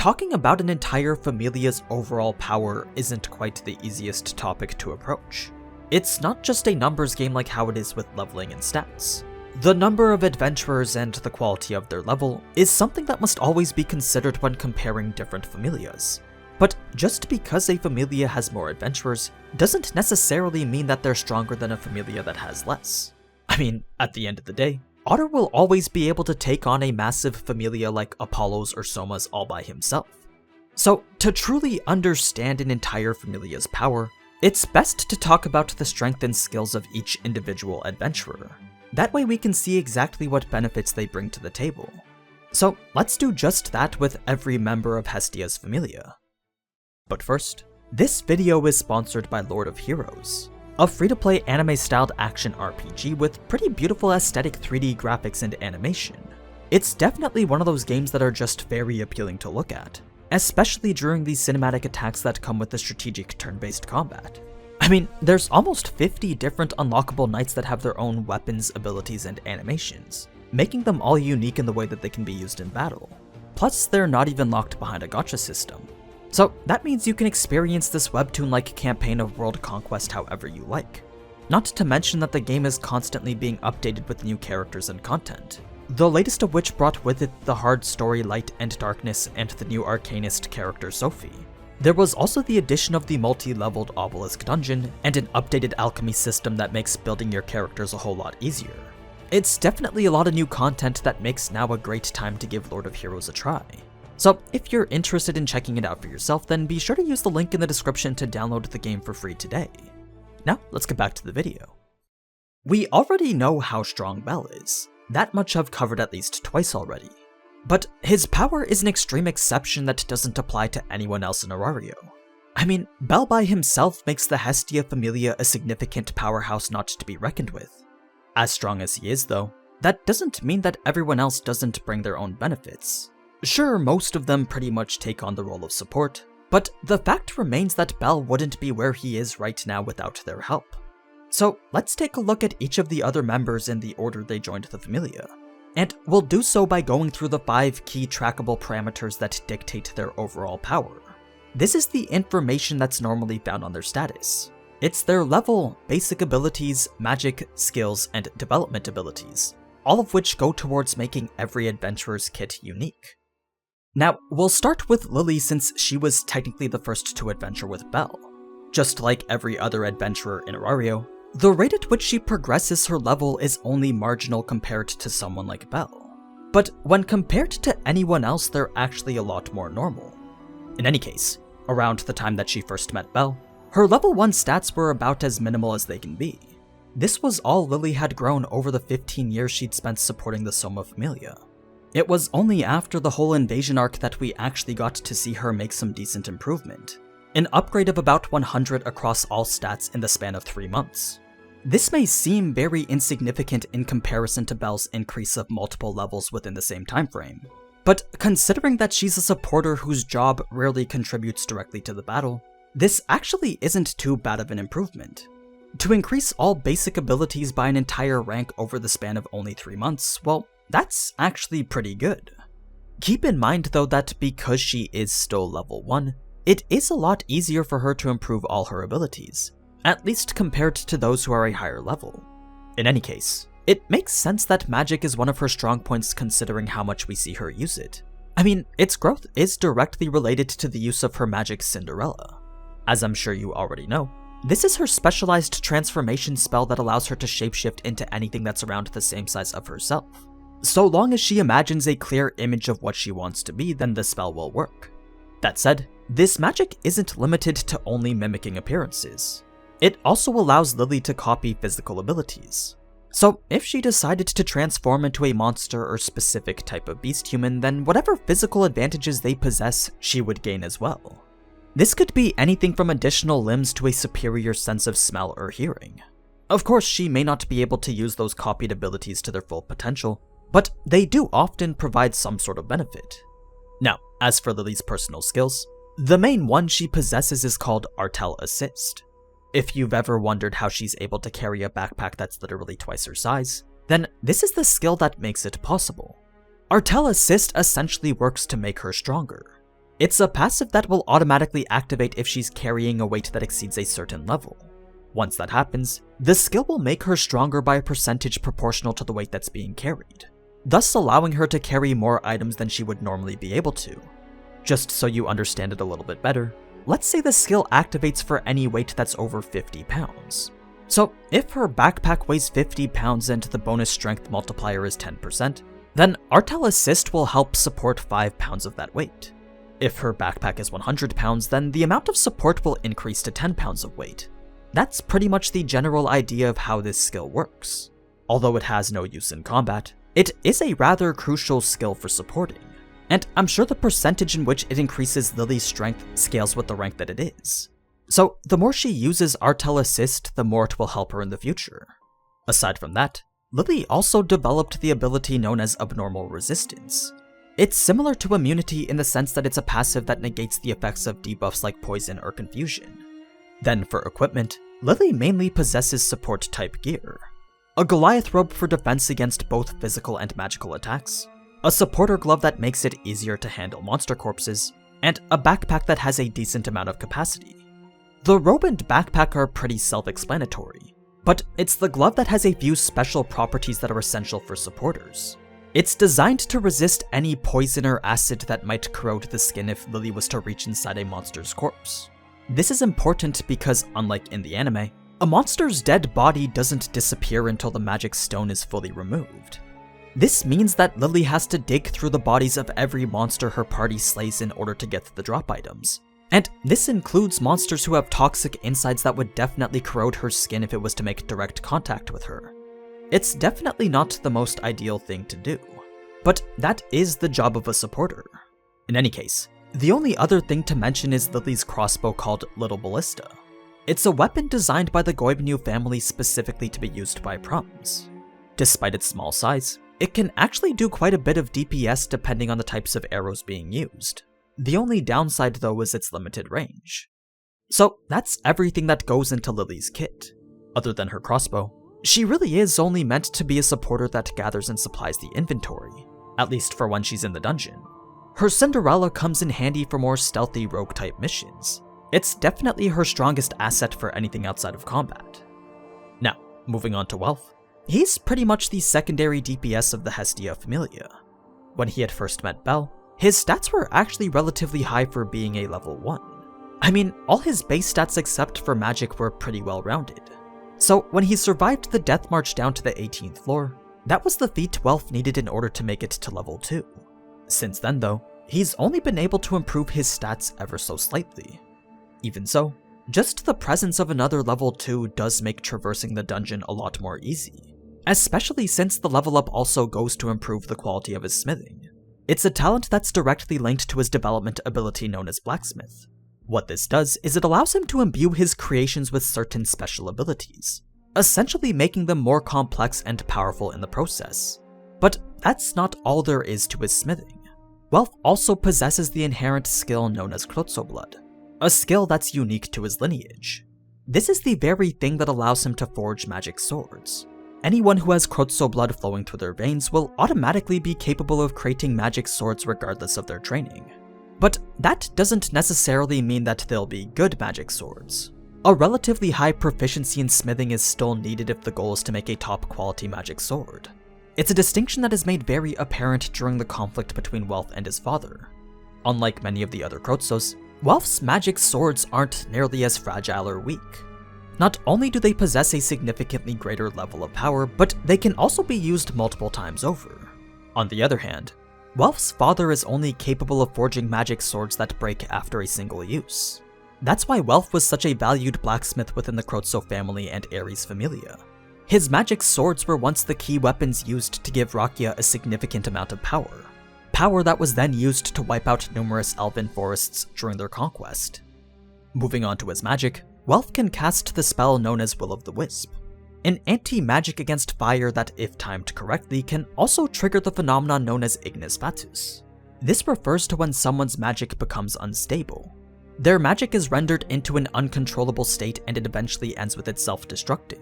talking about an entire familia's overall power isn't quite the easiest topic to approach. It's not just a numbers game like how it is with leveling and stats. The number of adventurers and the quality of their level is something that must always be considered when comparing different familias. But just because a familia has more adventurers doesn't necessarily mean that they're stronger than a familia that has less. I mean, at the end of the day, Otter will always be able to take on a massive familia like Apollo's or Soma's all by himself. So, to truly understand an entire familia's power, it's best to talk about the strength and skills of each individual adventurer. That way we can see exactly what benefits they bring to the table. So, let's do just that with every member of Hestia's familia. But first, this video is sponsored by Lord of Heroes, a free-to-play anime-styled action RPG with pretty beautiful aesthetic 3D graphics and animation. It's definitely one of those games that are just very appealing to look at, especially during these cinematic attacks that come with the strategic turn-based combat. I mean, there's almost 50 different unlockable knights that have their own weapons, abilities, and animations, making them all unique in the way that they can be used in battle. Plus, they're not even locked behind a gacha system. So that means you can experience this webtoon-like campaign of world conquest however you like. Not to mention that the game is constantly being updated with new characters and content, the latest of which brought with it the hard story Light and Darkness and the new arcanist character Sophie. There was also the addition of the multi-leveled obelisk dungeon and an updated alchemy system that makes building your characters a whole lot easier. It's definitely a lot of new content that makes now a great time to give Lord of Heroes a try. So if you're interested in checking it out for yourself, then be sure to use the link in the description to download the game for free today. Now, let's get back to the video. We already know how strong Bell is. That much I've covered at least twice already. But his power is an extreme exception that doesn't apply to anyone else in Arario. I mean, Bell by himself makes the Hestia Familia a significant powerhouse not to be reckoned with. As strong as he is though, that doesn't mean that everyone else doesn't bring their own benefits. Sure, most of them pretty much take on the role of support, but the fact remains that Bell wouldn't be where he is right now without their help. So let's take a look at each of the other members in the order they joined the Familia. And we'll do so by going through the 5 key trackable parameters that dictate their overall power. This is the information that's normally found on their status. It's their level, basic abilities, magic, skills, and development abilities, all of which go towards making every adventurer's kit unique. Now, we'll start with Lily since she was technically the first to adventure with Bell. Just like every other adventurer in Arario, the rate at which she progresses her level is only marginal compared to someone like Bell. But when compared to anyone else, they're actually a lot more normal. In any case, around the time that she first met Bell, her level 1 stats were about as minimal as they can be. This was all Lily had grown over the 15 years she'd spent supporting the Soma Familia. It was only after the whole invasion arc that we actually got to see her make some decent improvement. An upgrade of about 100 across all stats in the span of 3 months. This may seem very insignificant in comparison to Bell's increase of multiple levels within the same time frame, but considering that she's a supporter whose job rarely contributes directly to the battle, this actually isn't too bad of an improvement. To increase all basic abilities by an entire rank over the span of only 3 months, well, that's actually pretty good. Keep in mind though that because she is still level 1, it is a lot easier for her to improve all her abilities, at least compared to those who are a higher level. In any case, it makes sense that magic is one of her strong points considering how much we see her use it. I mean, its growth is directly related to the use of her magic Cinderella. As I'm sure you already know, this is her specialized transformation spell that allows her to shapeshift into anything that's around the same size of herself. So long as she imagines a clear image of what she wants to be, then the spell will work. That said, this magic isn't limited to only mimicking appearances. It also allows Lily to copy physical abilities. So if she decided to transform into a monster or specific type of beast human, then whatever physical advantages they possess, she would gain as well. This could be anything from additional limbs to a superior sense of smell or hearing. Of course, she may not be able to use those copied abilities to their full potential, but they do often provide some sort of benefit. Now, as for Lily's personal skills, the main one she possesses is called Artel Assist. If you've ever wondered how she's able to carry a backpack that's literally twice her size, then this is the skill that makes it possible. Artel Assist essentially works to make her stronger. It's a passive that will automatically activate if she's carrying a weight that exceeds a certain level. Once that happens, the skill will make her stronger by a percentage proportional to the weight that's being carried, thus allowing her to carry more items than she would normally be able to. Just so you understand it a little bit better, let's say the skill activates for any weight that's over 50 pounds. So if her backpack weighs 50 pounds and the bonus strength multiplier is 10%, then Artel Assist will help support 5 pounds of that weight. If her backpack is 100 pounds, then the amount of support will increase to 10 pounds of weight. That's pretty much the general idea of how this skill works. Although it has no use in combat, it is a rather crucial skill for supporting, and I'm sure the percentage in which it increases Lily's strength scales with the rank that it is. So the more she uses Artel Assist, the more it will help her in the future. Aside from that, Lily also developed the ability known as Abnormal Resistance. It's similar to immunity in the sense that it's a passive that negates the effects of debuffs like poison or confusion. Then for equipment, Lily mainly possesses support type gear. A Goliath robe for defense against both physical and magical attacks, a supporter glove that makes it easier to handle monster corpses, and a backpack that has a decent amount of capacity. The robe and backpack are pretty self-explanatory, but it's the glove that has a few special properties that are essential for supporters. It's designed to resist any poison or acid that might corrode the skin if Lily was to reach inside a monster's corpse. This is important because, unlike in the anime, a monster's dead body doesn't disappear until the magic stone is fully removed. This means that Lily has to dig through the bodies of every monster her party slays in order to get the drop items. And this includes monsters who have toxic insides that would definitely corrode her skin if it was to make direct contact with her. It's definitely not the most ideal thing to do, but that is the job of a supporter. In any case, the only other thing to mention is Lily's crossbow called Little Ballista. It's a weapon designed by the Goibniu family specifically to be used by Prums. Despite its small size, it can actually do quite a bit of DPS depending on the types of arrows being used. The only downside though is its limited range. So that's everything that goes into Lily's kit. Other than her crossbow, she really is only meant to be a supporter that gathers and supplies the inventory, at least for when she's in the dungeon. Her Cinderella comes in handy for more stealthy rogue-type missions. It's definitely her strongest asset for anything outside of combat. Now, moving on to Welf. He's pretty much the secondary DPS of the Hestia Familia. When he had first met Belle, his stats were actually relatively high for being a level 1. I mean, all his base stats except for magic were pretty well rounded. So when he survived the death march down to the 18th floor, that was the feat Welf needed in order to make it to level 2. Since then though, he's only been able to improve his stats ever so slightly. Even so, just the presence of another level 2 does make traversing the dungeon a lot more easy, especially since the level up also goes to improve the quality of his smithing. It's a talent that's directly linked to his development ability known as Blacksmith. What this does is it allows him to imbue his creations with certain special abilities, essentially making them more complex and powerful in the process. But that's not all there is to his smithing. Welf also possesses the inherent skill known as Crozzo blood, a skill that's unique to his lineage. This is the very thing that allows him to forge magic swords. Anyone who has Crozzo blood flowing through their veins will automatically be capable of creating magic swords regardless of their training. But that doesn't necessarily mean that they'll be good magic swords. A relatively high proficiency in smithing is still needed if the goal is to make a top quality magic sword. It's a distinction that is made very apparent during the conflict between Welf and his father. Unlike many of the other Crozzos, Welf's magic swords aren't nearly as fragile or weak. Not only do they possess a significantly greater level of power, but they can also be used multiple times over. On the other hand, Welf's father is only capable of forging magic swords that break after a single use. That's why Welf was such a valued blacksmith within the Crozzo family and Ares Familia. His magic swords were once the key weapons used to give Rakia a significant amount of power. Power that was then used to wipe out numerous elven forests during their conquest. Moving on to his magic, Welf can cast the spell known as Will of the Wisp, an anti-magic against fire that, if timed correctly, can also trigger the phenomenon known as Ignis Fatuus. This refers to when someone's magic becomes unstable. Their magic is rendered into an uncontrollable state and it eventually ends with it self-destructing.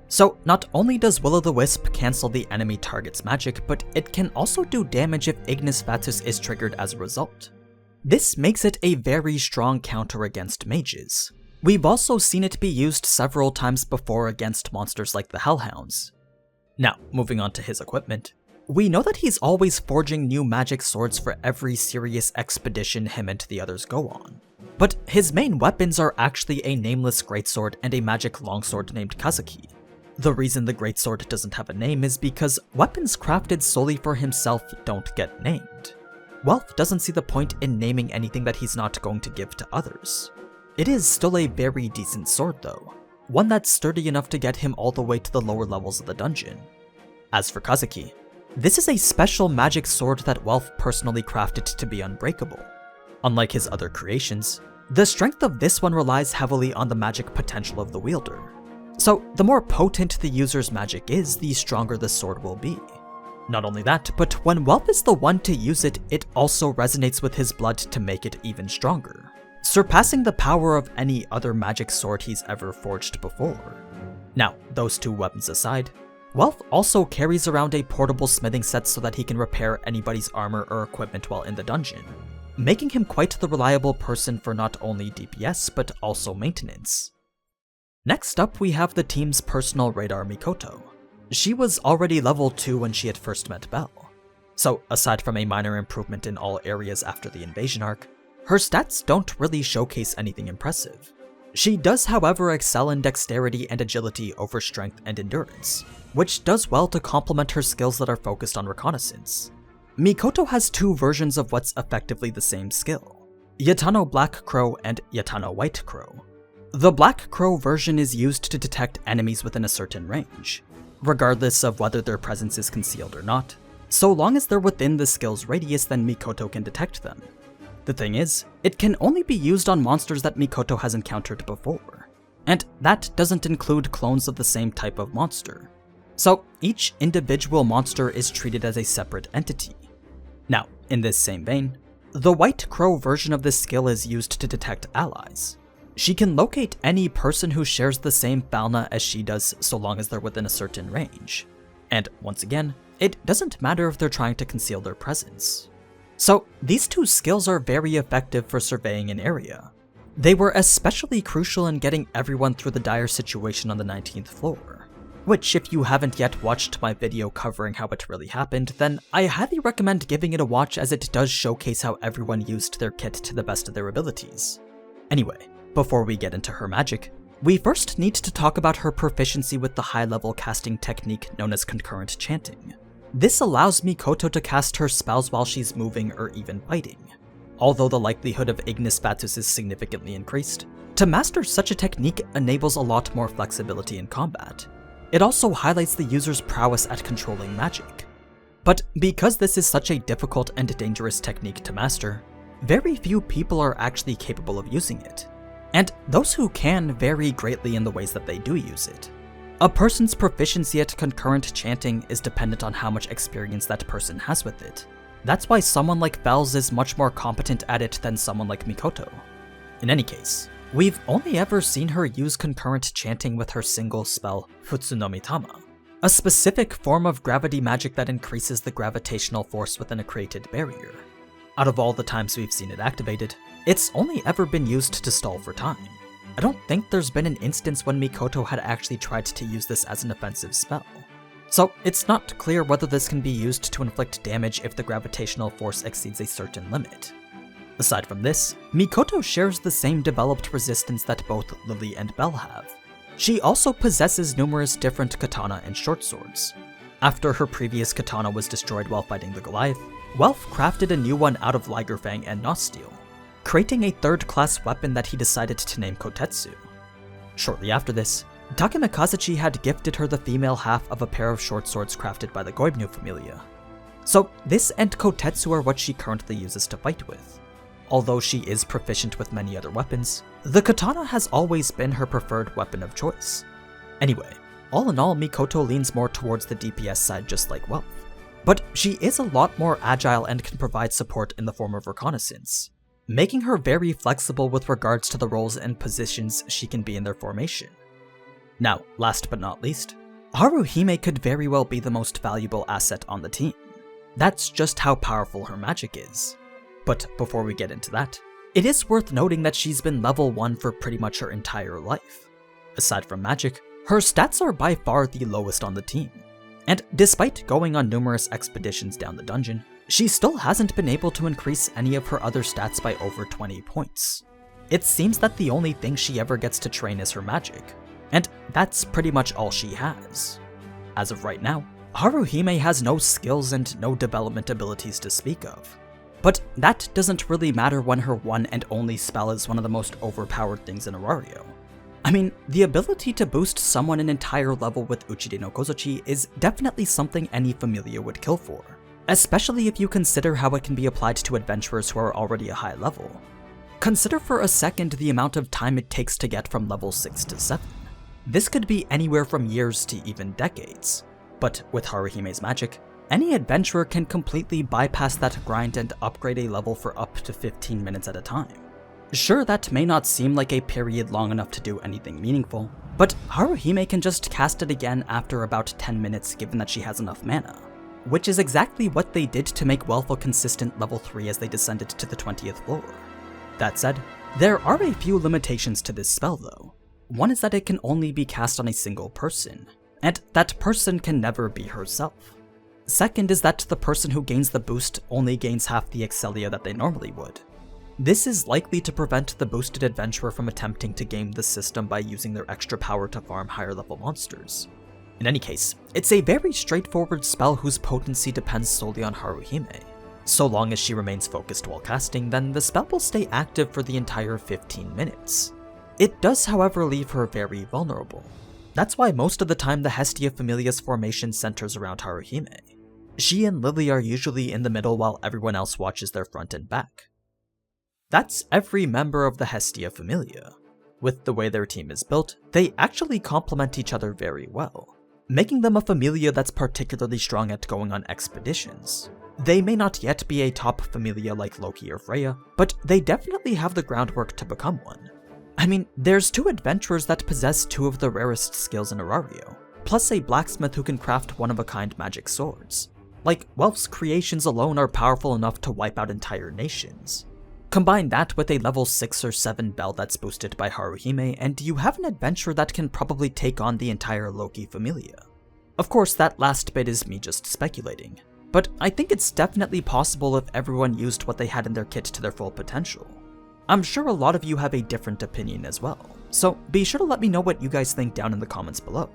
So not only does Will of the Wisp cancel the enemy target's magic, but it can also do damage if Ignis Fatuus is triggered as a result. This makes it a very strong counter against mages. We've also seen it be used several times before against monsters like the Hellhounds. Now, moving on to his equipment. We know that he's always forging new magic swords for every serious expedition him and the others go on. But his main weapons are actually a nameless greatsword and a magic longsword named Kazuki. The reason the greatsword doesn't have a name is because weapons crafted solely for himself don't get named. Welf doesn't see the point in naming anything that he's not going to give to others. It is still a very decent sword though, one that's sturdy enough to get him all the way to the lower levels of the dungeon. As for Kazuki, this is a special magic sword that Welf personally crafted to be unbreakable. Unlike his other creations, the strength of this one relies heavily on the magic potential of the wielder. So the more potent the user's magic is, the stronger the sword will be. Not only that, but when Welf is the one to use it, it also resonates with his blood to make it even stronger, surpassing the power of any other magic sword he's ever forged before. Now, those two weapons aside, Welf also carries around a portable smithing set so that he can repair anybody's armor or equipment while in the dungeon, making him quite the reliable person for not only DPS but also maintenance. Next up, we have the team's personal radar Mikoto. She was already level 2 when she had first met Belle. So aside from a minor improvement in all areas after the invasion arc, her stats don't really showcase anything impressive. She does however excel in dexterity and agility over strength and endurance, which does well to complement her skills that are focused on reconnaissance. Mikoto has two versions of what's effectively the same skill, Yatano Black Crow and Yatano White Crow. The Black Crow version is used to detect enemies within a certain range, regardless of whether their presence is concealed or not. So long as they're within the skill's radius, then Mikoto can detect them. The thing is, it can only be used on monsters that Mikoto has encountered before, and that doesn't include clones of the same type of monster. So each individual monster is treated as a separate entity. Now, in this same vein, the White Crow version of this skill is used to detect allies. She can locate any person who shares the same fauna as she does so long as they're within a certain range. And once again, it doesn't matter if they're trying to conceal their presence. So these two skills are very effective for surveying an area. They were especially crucial in getting everyone through the dire situation on the 19th floor, which if you haven't yet watched my video covering how it really happened, then I highly recommend giving it a watch as it does showcase how everyone used their kit to the best of their abilities. Anyway, before we get into her magic, we first need to talk about her proficiency with the high-level casting technique known as concurrent chanting. This allows Mikoto to cast her spells while she's moving or even fighting. Although the likelihood of Ignis Fatuus is significantly increased, to master such a technique enables a lot more flexibility in combat. It also highlights the user's prowess at controlling magic. But because this is such a difficult and dangerous technique to master, very few people are actually capable of using it. And those who can vary greatly in the ways that they do use it. A person's proficiency at concurrent chanting is dependent on how much experience that person has with it. That's why someone like Bells is much more competent at it than someone like Mikoto. In any case, we've only ever seen her use concurrent chanting with her single spell, Futsunomitama, a specific form of gravity magic that increases the gravitational force within a created barrier. Out of all the times we've seen it activated, it's only ever been used to stall for time. I don't think there's been an instance when Mikoto had actually tried to use this as an offensive spell. So it's not clear whether this can be used to inflict damage if the gravitational force exceeds a certain limit. Aside from this, Mikoto shares the same developed resistance that both Lily and Belle have. She also possesses numerous different katana and short swords. After her previous katana was destroyed while fighting the Goliath, Welf crafted a new one out of Ligerfang and Nosteel, creating a third-class weapon that he decided to name Kotetsu. Shortly after this, Takeme Kazuchi had gifted her the female half of a pair of short swords crafted by the Goibnu Familia. So this and Kotetsu are what she currently uses to fight with. Although she is proficient with many other weapons, the katana has always been her preferred weapon of choice. Anyway, all in all, Mikoto leans more towards the DPS side just like Welf. But she is a lot more agile and can provide support in the form of reconnaissance, making her very flexible with regards to the roles and positions she can be in their formation. Now, last but not least, Haruhime could very well be the most valuable asset on the team. That's just how powerful her magic is. But before we get into that, it is worth noting that she's been level 1 for pretty much her entire life. Aside from magic, her stats are by far the lowest on the team. And despite going on numerous expeditions down the dungeon, she still hasn't been able to increase any of her other stats by over 20 points. It seems that the only thing she ever gets to train is her magic, and that's pretty much all she has. As of right now, Haruhime has no skills and no development abilities to speak of. But that doesn't really matter when her one and only spell is one of the most overpowered things in Arario. I mean, the ability to boost someone an entire level with Uchide no Kozuchi is definitely something any Familia would kill for, especially if you consider how it can be applied to adventurers who are already a high level. Consider for a second the amount of time it takes to get from level 6 to 7. This could be anywhere from years to even decades, but with Haruhime's magic, any adventurer can completely bypass that grind and upgrade a level for up to 15 minutes at a time. Sure, that may not seem like a period long enough to do anything meaningful, but Haruhime can just cast it again after about 10 minutes given that she has enough mana, which is exactly what they did to make Welf a consistent level 3 as they descended to the 20th floor. That said, there are a few limitations to this spell though. One is that it can only be cast on a single person, and that person can never be herself. Second is that the person who gains the boost only gains half the Excelia that they normally would. This is likely to prevent the boosted adventurer from attempting to game the system by using their extra power to farm higher level monsters. In any case, it's a very straightforward spell whose potency depends solely on Haruhime. So long as she remains focused while casting, then the spell will stay active for the entire 15 minutes. It does, however, leave her very vulnerable. That's why most of the time the Hestia Familia's formation centers around Haruhime. She and Lily are usually in the middle while everyone else watches their front and back. That's every member of the Hestia Familia. With the way their team is built, they actually complement each other very well, making them a familia that's particularly strong at going on expeditions. They may not yet be a top familia like Loki or Freya, but they definitely have the groundwork to become one. I mean, there's 2 adventurers that possess 2 of the rarest skills in Arario, plus a blacksmith who can craft one-of-a-kind magic swords. Like, Welf's creations alone are powerful enough to wipe out entire nations. Combine that with a level 6 or 7 bell that's boosted by Haruhime, and you have an adventurer that can probably take on the entire Loki familia. Of course, that last bit is me just speculating, but I think it's definitely possible if everyone used what they had in their kit to their full potential. I'm sure a lot of you have a different opinion as well, so be sure to let me know what you guys think down in the comments below.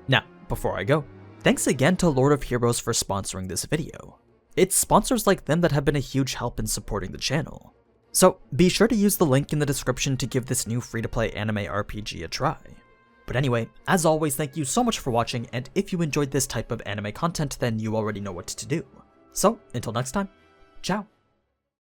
Now, before I go, thanks again to Lord of Heroes for sponsoring this video. It's sponsors like them that have been a huge help in supporting the channel. So be sure to use the link in the description to give this new free-to-play anime RPG a try. But anyway, as always, thank you so much for watching, and if you enjoyed this type of anime content, then you already know what to do. So, until next time, ciao!